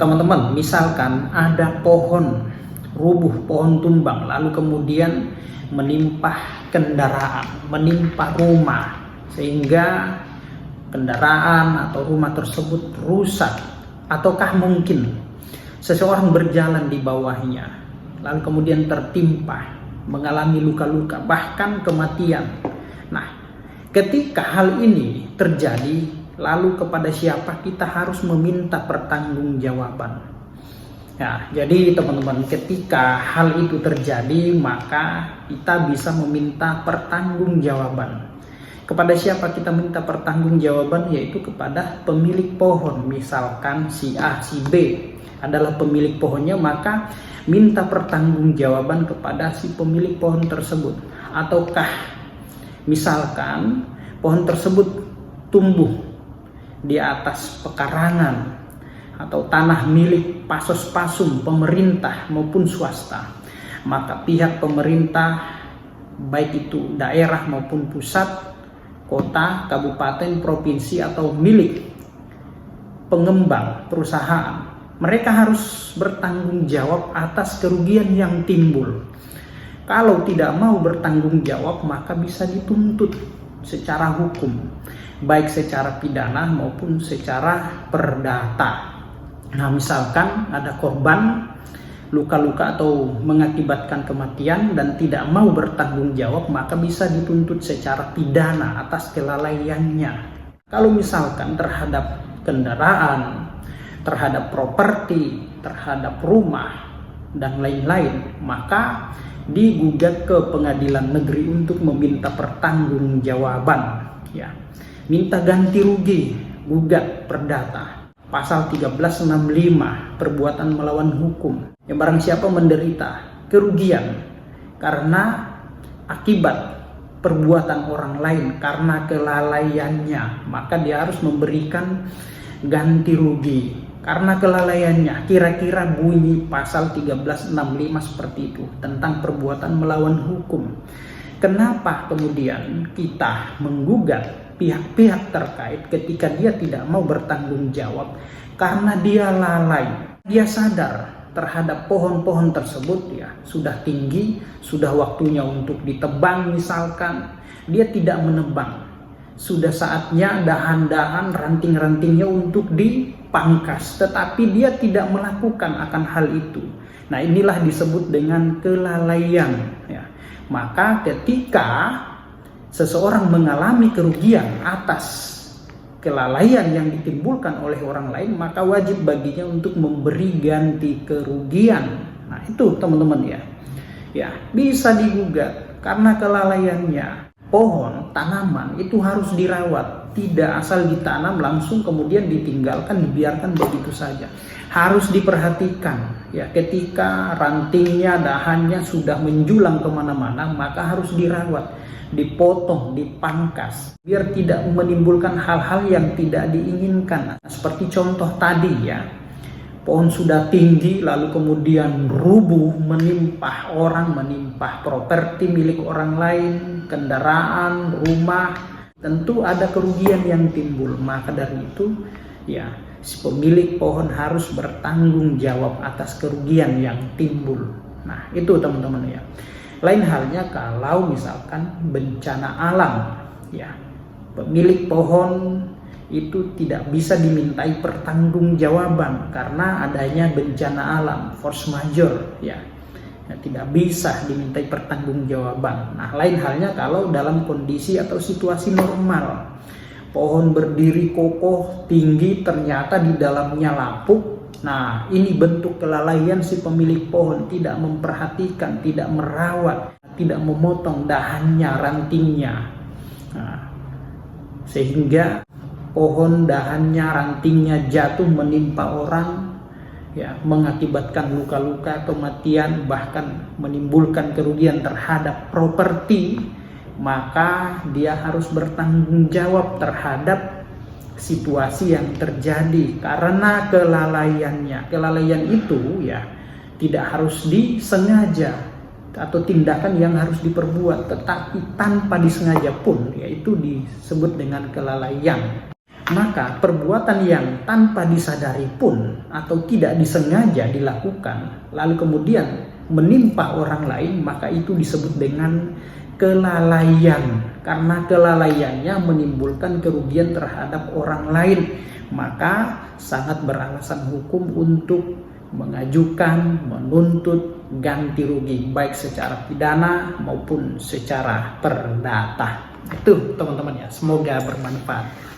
teman-teman, misalkan ada pohon rubuh, pohon tumbang, lalu kemudian menimpa kendaraan, menimpa rumah, sehingga kendaraan atau rumah tersebut rusak. Ataukah mungkin seseorang berjalan di bawahnya, lalu kemudian tertimpa, mengalami luka-luka, bahkan kematian. Nah, ketika hal ini terjadi, lalu kepada siapa kita harus meminta pertanggungjawaban? Ya, jadi teman-teman, ketika hal itu terjadi, maka kita bisa meminta pertanggungjawaban. Kepada siapa kita minta pertanggungjawaban? Yaitu kepada pemilik pohon. Misalkan si A, si B adalah pemilik pohonnya, maka minta pertanggungjawaban kepada si pemilik pohon tersebut. Ataukah misalkan pohon tersebut tumbuh di atas pekarangan atau tanah milik pasos-pasum pemerintah maupun swasta, maka pihak pemerintah, baik itu daerah maupun pusat, kota, kabupaten, provinsi, atau milik pengembang perusahaan, mereka harus bertanggung jawab atas kerugian yang timbul. Kalau tidak mau bertanggung jawab, maka bisa dituntut secara hukum, baik secara pidana maupun secara perdata. Nah, misalkan ada korban luka-luka atau mengakibatkan kematian dan tidak mau bertanggung jawab, maka bisa dituntut secara pidana atas kelalaiannya. Kalau misalkan terhadap kendaraan, terhadap properti, terhadap rumah, dan lain-lain, maka digugat ke pengadilan negeri untuk meminta pertanggungjawaban. Ya, minta ganti rugi, gugat perdata. Pasal 1365, perbuatan melawan hukum. Yang barang siapa menderita kerugian karena akibat perbuatan orang lain, karena kelalaiannya, maka dia harus memberikan ganti rugi karena kelalaiannya. Kira-kira bunyi pasal 1365 seperti itu, tentang perbuatan melawan hukum. Kenapa kemudian kita menggugat pihak-pihak terkait ketika dia tidak mau bertanggung jawab? Karena dia lalai, dia sadar terhadap pohon-pohon tersebut ya sudah tinggi, sudah waktunya untuk ditebang misalkan, dia tidak menebang. Sudah saatnya dahan-dahan, ranting-rantingnya untuk dipangkas, tetapi dia tidak melakukan akan hal itu. Nah, inilah disebut dengan kelalaian ya. Maka ketika seseorang mengalami kerugian atas kelalaian yang ditimbulkan oleh orang lain, maka wajib baginya untuk memberi ganti kerugian. Nah, itu teman-teman ya. Ya, bisa digugat karena kelalaiannya. Pohon, tanaman itu harus dirawat, tidak asal ditanam langsung kemudian ditinggalkan, dibiarkan begitu saja. Harus diperhatikan ya, ketika rantingnya, dahannya sudah menjulang kemana-mana, maka harus dirawat, dipotong, dipangkas, biar tidak menimbulkan hal-hal yang tidak diinginkan. Nah, seperti contoh tadi ya, pohon sudah tinggi lalu kemudian rubuh, menimpa orang, menimpa properti milik orang lain, kendaraan, rumah, tentu ada kerugian yang timbul. Maka dari itu ya, si pemilik pohon harus bertanggung jawab atas kerugian yang timbul. Nah, itu teman-teman ya. Lain halnya kalau misalkan bencana alam ya, pemilik pohon itu tidak bisa dimintai pertanggungjawaban karena adanya bencana alam, force majeure ya, tidak bisa dimintai pertanggungjawaban. Nah, lain halnya kalau dalam kondisi atau situasi normal, pohon berdiri kokoh tinggi, ternyata di dalamnya lapuk. Nah, ini bentuk kelalaian si pemilik pohon, tidak memperhatikan, tidak merawat, tidak memotong dahannya, rantingnya. Nah, sehingga pohon, dahannya, rantingnya jatuh menimpa orang ya, mengakibatkan luka-luka, kematian, bahkan menimbulkan kerugian terhadap properti, maka dia harus bertanggung jawab terhadap situasi yang terjadi karena kelalaiannya. Kelalaian itu ya tidak harus disengaja atau tindakan yang harus diperbuat, tetapi tanpa disengaja pun yaitu disebut dengan kelalaian. Maka perbuatan yang tanpa disadari pun atau tidak disengaja dilakukan lalu kemudian menimpa orang lain, maka itu disebut dengan kelalaian. Karena kelalaiannya menimbulkan kerugian terhadap orang lain, maka sangat beralasan hukum untuk mengajukan, menuntut ganti rugi baik secara pidana maupun secara perdata. Itu teman-teman ya, semoga bermanfaat.